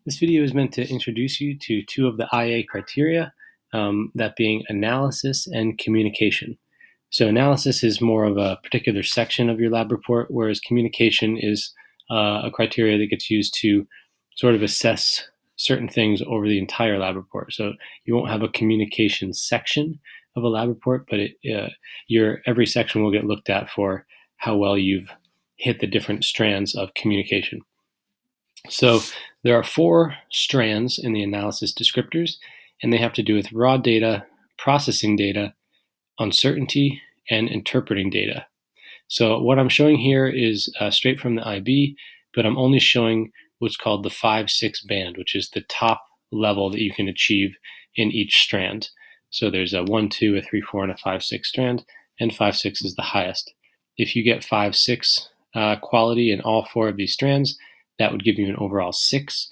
This video is meant to introduce you to two of the IA criteria, that being analysis and communication. So analysis is more of a particular section of your lab report, whereas communication is a criteria that gets used to sort of assess certain things over the entire lab report. So you won't have a communication section of a lab report, but every section will get looked at for how well you've hit the different strands of communication. So there are 4 strands in the analysis descriptors, and they have to do with raw data, processing data, uncertainty, and interpreting data. So what I'm showing here is straight from the IB, but I'm only showing what's called the 5-6 band, which is the top level that you can achieve in each strand. So there's a 1, 2, a 3, 4, and a 5-6 strand, and 5-6 is the highest. If you get 5-6 quality in all 4 of these strands, that would give you an overall 6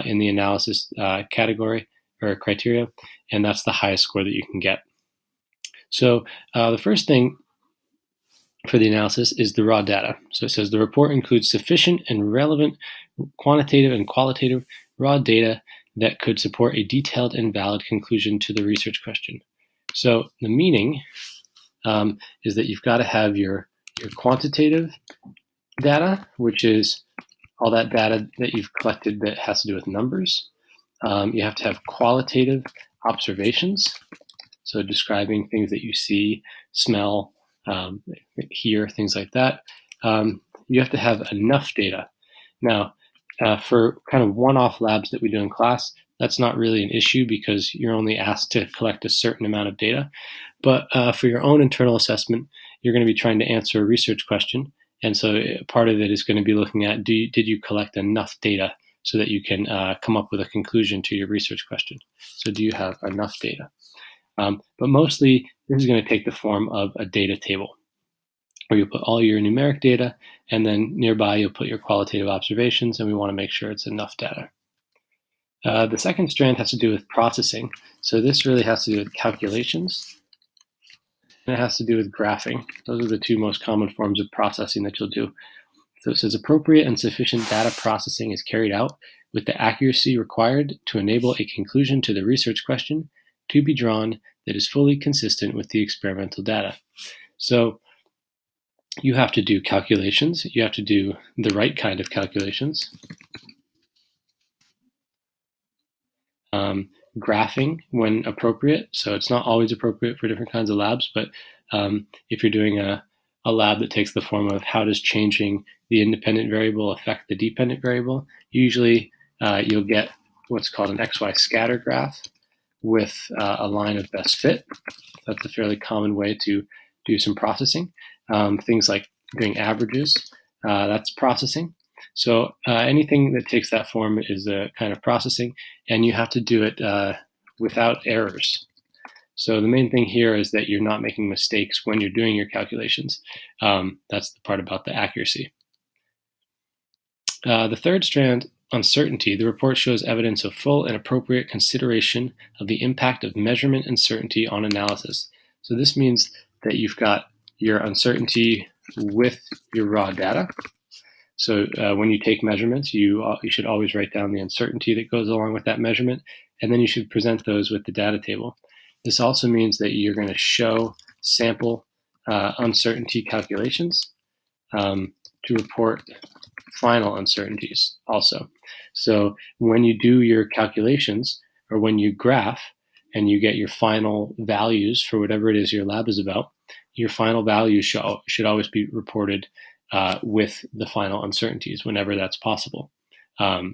in the analysis category or criteria, and that's the highest score that you can get. So the first thing for the analysis is the raw data. So it says the report includes sufficient and relevant quantitative and qualitative raw data that could support a detailed and valid conclusion to the research question. So the meaning is that you've got to have your quantitative data, which is all that data that you've collected that has to do with numbers. You have to have qualitative observations, so describing things that you see, smell, hear, things like that. You have to have enough data. Now, for kind of one-off labs that we do in class, that's not really an issue because you're only asked to collect a certain amount of data. But for your own internal assessment, you're going to be trying to answer a research question. And so part of it is going to be looking at, did you collect enough data so that you can come up with a conclusion to your research question? So do you have enough data? But mostly, this is going to take the form of a data table, where you put all your numeric data, and then nearby you'll put your qualitative observations, and we want to make sure it's enough data. The second strand has to do with processing. So this really has to do with calculations, and it has to do with graphing. Those are the 2 most common forms of processing that you'll do. So it says appropriate and sufficient data processing is carried out with the accuracy required to enable a conclusion to the research question to be drawn that is fully consistent with the experimental data. So you have to do calculations. You have to do the right kind of calculations. Graphing when appropriate. So it's not always appropriate for different kinds of labs, but if you're doing a lab that takes the form of how does changing the independent variable affect the dependent variable, usually you'll get what's called an XY scatter graph with a line of best fit. That's a fairly common way to do some processing. Things like doing averages, that's processing. So anything that takes that form is a kind of processing, and you have to do it without errors. So the main thing here is that you're not making mistakes when you're doing your calculations. That's the part about the accuracy. The third strand, uncertainty. The report shows evidence of full and appropriate consideration of the impact of measurement uncertainty on analysis. So this means that you've got your uncertainty with your raw data. So when you take measurements, you should always write down the uncertainty that goes along with that measurement, and then you should present those with the data table. This also means that you're going to show sample uncertainty calculations to report final uncertainties also. So when you do your calculations, or when you graph and you get your final values for whatever it is your lab is about, your final values should always be reported with the final uncertainties whenever that's possible. You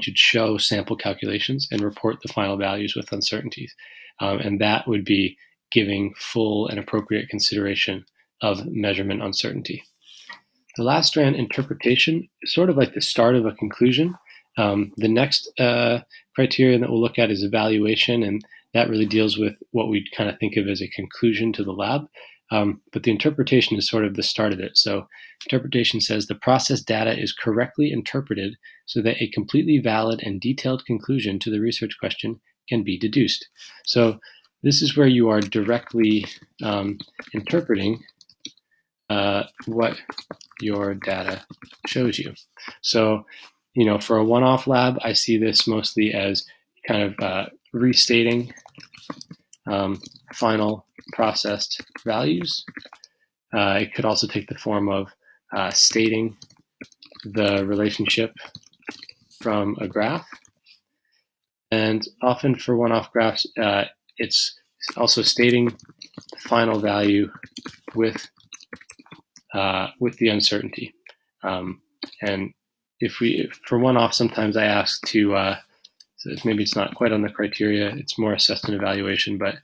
should show sample calculations and report the final values with uncertainties. And that would be giving full and appropriate consideration of measurement uncertainty. The last strand, interpretation, is sort of like the start of a conclusion. The next criterion that we'll look at is evaluation, and that really deals with what we kind of think of as a conclusion to the lab. But the interpretation is sort of the start of it. So interpretation says the process data is correctly interpreted so that a completely valid and detailed conclusion to the research question can be deduced. So this is where you are directly interpreting what your data shows you. So For a one-off lab, I see this mostly as kind of restating final processed values. It could also take the form of stating the relationship from a graph. And often for one-off graphs, it's also stating the final value with the uncertainty. And for one-off, sometimes I ask to, so maybe it's not quite on the criteria, it's more assessment evaluation, but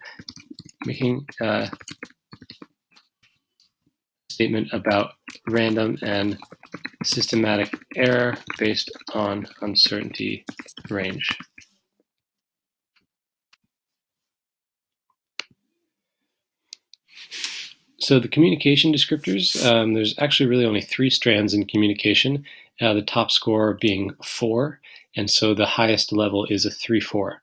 making a statement about random and systematic error based on uncertainty range. So the communication descriptors, there's actually really only 3 strands in communication, the top score being 4, and so the highest level is a 3-4.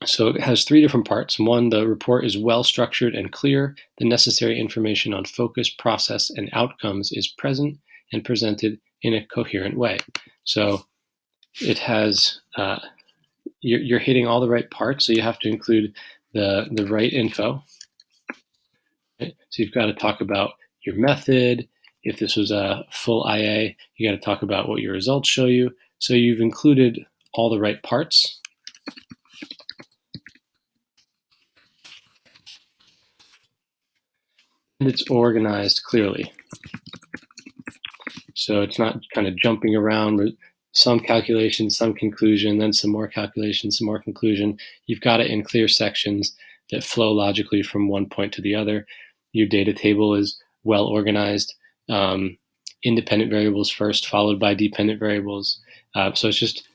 So it has 3 different parts. 1, the report is well structured and clear. The necessary information on focus, process, and outcomes is present and presented in a coherent way. So it has, you're hitting all the right parts, so you have to include the right info. Right? So you've got to talk about your method. If this was a full IA, you got to talk about what your results show you. So you've included all the right parts. And it's organized clearly. So it's not kind of jumping around with some calculation, some conclusion, then some more calculation, some more conclusion. You've got it in clear sections that flow logically from one point to the other. Your data table is well organized. Independent variables first, followed by dependent variables. So it's just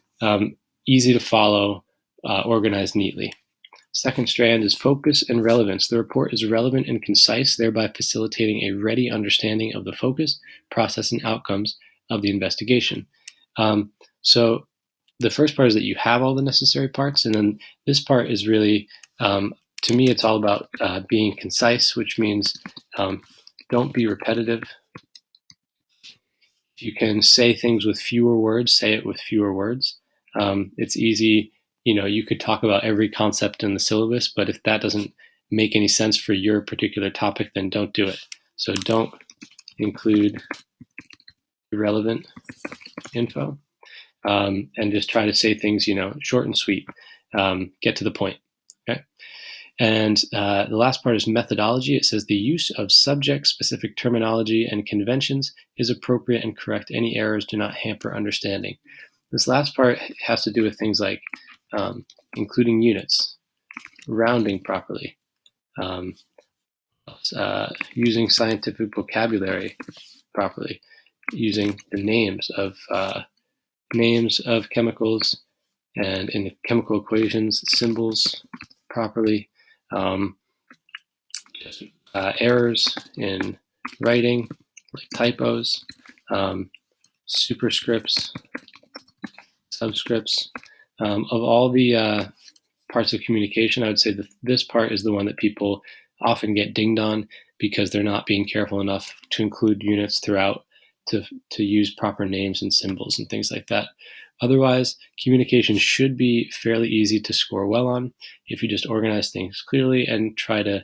easy to follow, organized neatly. Second strand is focus and relevance. The report is relevant and concise, thereby facilitating a ready understanding of the focus, process, and outcomes of the investigation. So the first part is that you have all the necessary parts, and then this part is really, to me, it's all about being concise, which means don't be repetitive. If you can say things with fewer words, say it with fewer words. It's easy. You could talk about every concept in the syllabus, but if that doesn't make any sense for your particular topic, then don't do it. So don't include irrelevant info, and just try to say things, short and sweet. Get to the point. Okay. And the last part is methodology. It says the use of subject-specific terminology and conventions is appropriate and correct. Any errors do not hamper understanding. This last part has to do with things like including units, rounding properly, using scientific vocabulary properly, using the names of chemicals and in the chemical equations, symbols properly, errors in writing, like typos, superscripts, subscripts. Of all the parts of communication, I would say that this part is the one that people often get dinged on because they're not being careful enough to include units throughout, to use proper names and symbols and things like that. Otherwise, communication should be fairly easy to score well on if you just organize things clearly and try to,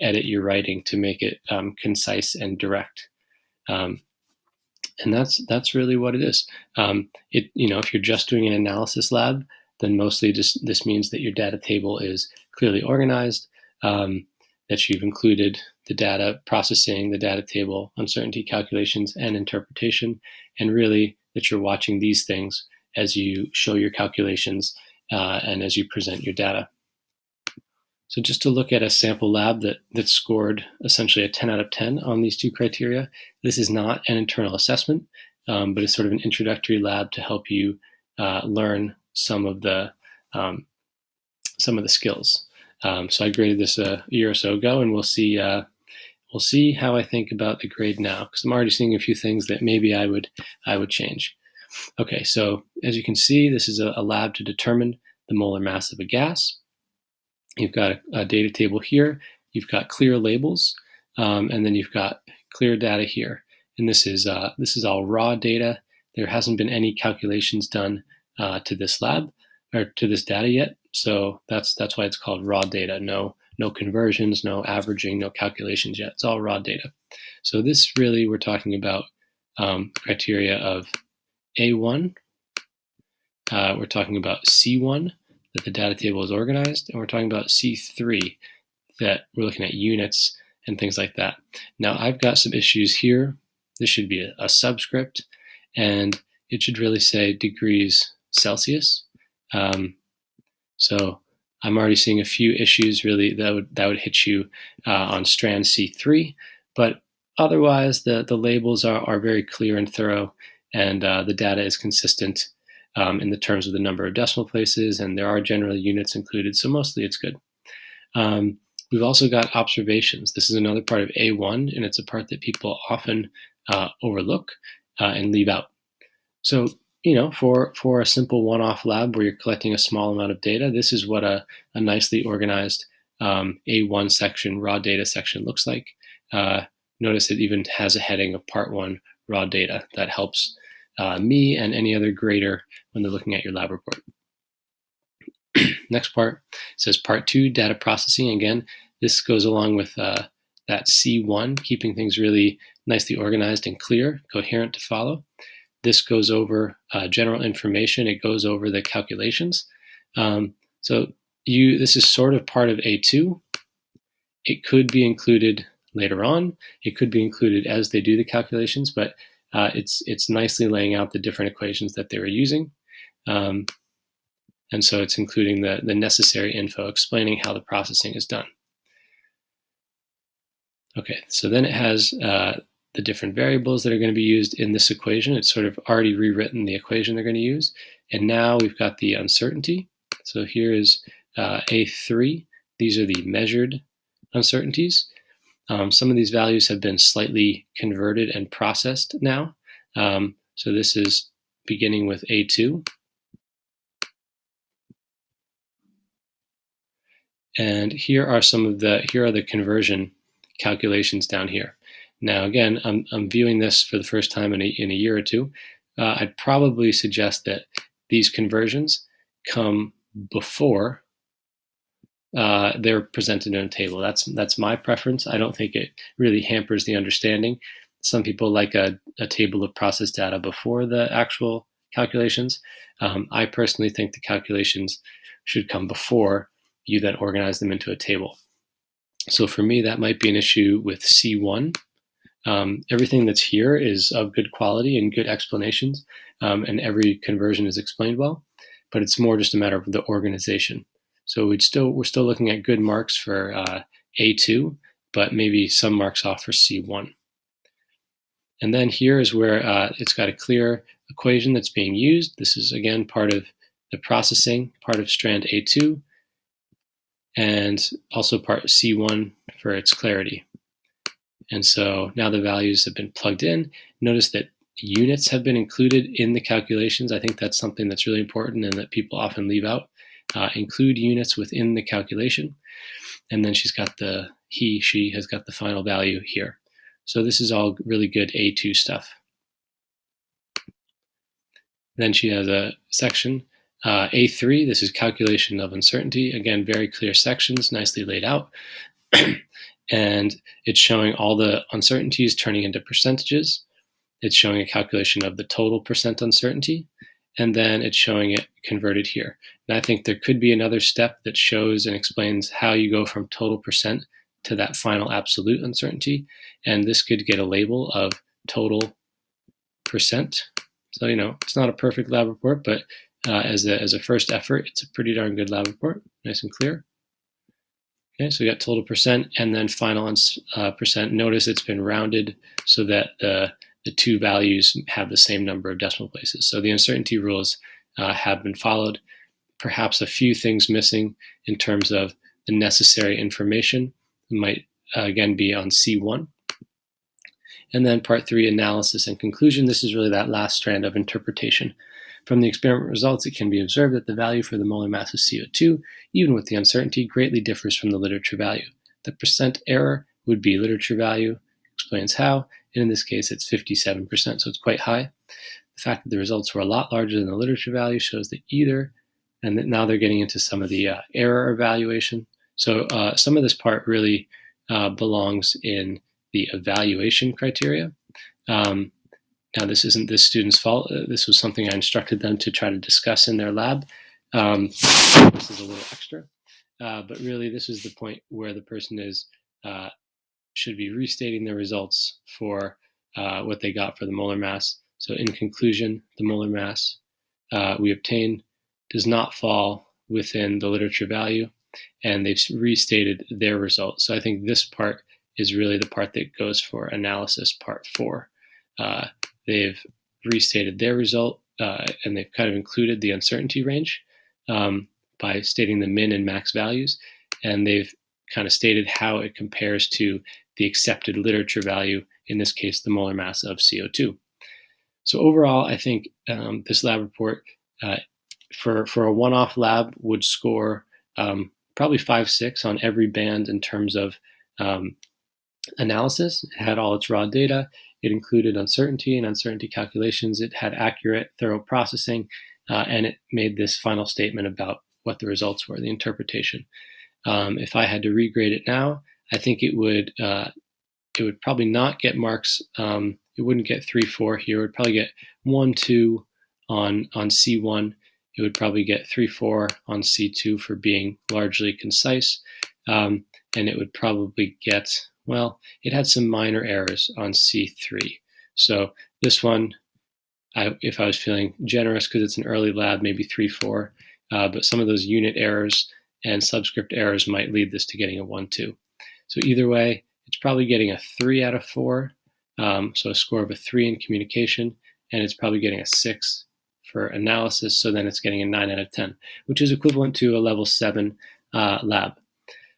edit your writing to make it concise and direct. And that's really what it is. If you're just doing an analysis lab, then mostly this means that your data table is clearly organized, that you've included the data processing, the data table, uncertainty calculations, and interpretation, and really that you're watching these things as you show your calculations and as you present your data. So just to look at a sample lab that scored essentially a 10 out of 10 on these 2 criteria, this is not an internal assessment, but it's sort of an introductory lab to help you learn some of the skills. So I graded this a year or so ago, and we'll see how I think about the grade now, because I'm already seeing a few things that maybe I would change. Okay, so as you can see, this is a lab to determine the molar mass of a gas. You've got a data table here. You've got clear labels, and then you've got clear data here. And this is all raw data there hasn't been any calculations done to this lab or to this data yet. So that's why it's called raw data. No conversions, no averaging, no calculations yet. It's all raw data. So this really, we're talking about criteria of A1. We're talking about C1, that the data table is organized, and we're talking about C3, that we're looking at units and things like that. Now I've got some issues here. This should be a subscript, and it should really say degrees Celsius. So I'm already seeing a few issues really that would hit you on strand C3, but otherwise the labels are very clear and thorough, and the data is consistent in the terms of the number of decimal places, and there are generally units included, so mostly it's good. We've also got observations. This is another part of A1, and it's a part that people often overlook and leave out. So, for a simple one-off lab where you're collecting a small amount of data, this is what a nicely organized A1 section, raw data section looks like. Notice it even has a heading of Part 1 raw data. That helps me and any other grader when they're looking at your lab report. Next part says Part 2, data processing. Again, this goes along with that C1, keeping things really nicely organized and clear, coherent to follow. This goes over general information. It goes over the calculations. So this is sort of part of A2. It could be included later on. It could be included as they do the calculations, but it's nicely laying out the different equations that they were using. And so it's including the necessary info, explaining how the processing is done. Okay, so then it has the different variables that are going to be used in this equation. It's sort of already rewritten the equation they're going to use. And now we've got the uncertainty. So here is A3. These are the measured uncertainties. Some of these values have been slightly converted and processed now. So this is beginning with A2. And here are the conversion calculations down here. Now, again, I'm viewing this for the first time in a year or two. I'd probably suggest that these conversions come before they're presented in a table. That's my preference. I don't think it really hampers the understanding. Some people like a table of processed data before the actual calculations. I personally think the calculations should come before you then organize them into a table. So for me, that might be an issue with C1. Everything that's here is of good quality and good explanations, and every conversion is explained well, but it's more just a matter of the organization. So we're still looking at good marks for A2, but maybe some marks off for C1. And then here is where it's got a clear equation that's being used. This is, again, part of the processing, part of strand A2, and also part C1 for its clarity. And so now the values have been plugged in. Notice that units have been included in the calculations. I think that's something that's really important and that people often leave out. Include units within the calculation. And then she has got the final value here. So this is all really good A2 stuff. Then she has a section, A3, this is calculation of uncertainty. Again, very clear sections, nicely laid out. And it's showing all the uncertainties turning into percentages. It's showing a calculation of the total percent uncertainty. And then it's showing it converted here. And I think there could be another step that shows and explains how you go from total percent to that final absolute uncertainty. And this could get a label of total percent. So, it's not a perfect lab report, but as a first effort, it's a pretty darn good lab report, nice and clear. Okay, so we got total percent and then final percent. Notice it's been rounded so that the two values have the same number of decimal places. So the uncertainty rules have been followed. Perhaps a few things missing in terms of the necessary information might again be on C1. And then part 3, analysis and conclusion. This is really that last strand of interpretation. From the experiment results, it can be observed that the value for the molar mass of CO2, even with the uncertainty, greatly differs from the literature value. The percent error would be literature value, explains how, and in this case it's 57%, so it's quite high. The fact that the results were a lot larger than the literature value shows that either, and that now they're getting into some of the error evaluation. So some of this part really belongs in the evaluation criteria. Now, this isn't this student's fault. This was something I instructed them to try to discuss in their lab. This is a little extra. But really, this is the point where the person should be restating their results for what they got for the molar mass. So in conclusion, the molar mass we obtain does not fall within the literature value, and they've restated their results. So I think this part is really the part that goes for analysis part 4. They've restated their result, and they've kind of included the uncertainty range by stating the min and max values, and they've kind of stated how it compares to the accepted literature value, in this case, the molar mass of CO2. So overall, I think this lab report for a one-off lab would score probably 5-6 on every band in terms of analysis. It had all its raw data. It included uncertainty and uncertainty calculations. It had accurate, thorough processing, and it made this final statement about what the results were, the interpretation. If I had to regrade it now, I think it would probably not get marks. It wouldn't get 3-4 here. It would probably get 1-2 on C1. It would probably get 3-4 on C2 for being largely concise, and it would probably get, well, it had some minor errors on C3. So this one, if I was feeling generous because it's an early lab, maybe 3-4, but some of those unit errors and subscript errors might lead this to getting a 1-2. So either way, it's probably getting a 3 out of 4, so a score of a 3 in communication, and it's probably getting a 6 for analysis, so then it's getting a 9 out of 10, which is equivalent to a level 7 lab.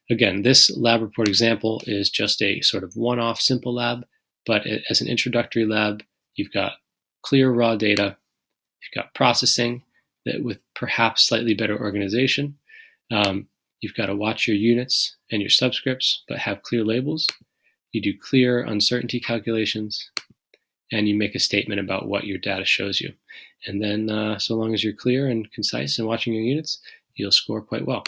Again, this lab report example is just a sort of one-off simple lab, but as an introductory lab, you've got clear raw data, you've got processing that with perhaps slightly better organization. You've got to watch your units and your subscripts, but have clear labels. You do clear uncertainty calculations, and you make a statement about what your data shows you. And then so long as you're clear and concise and watching your units, you'll score quite well.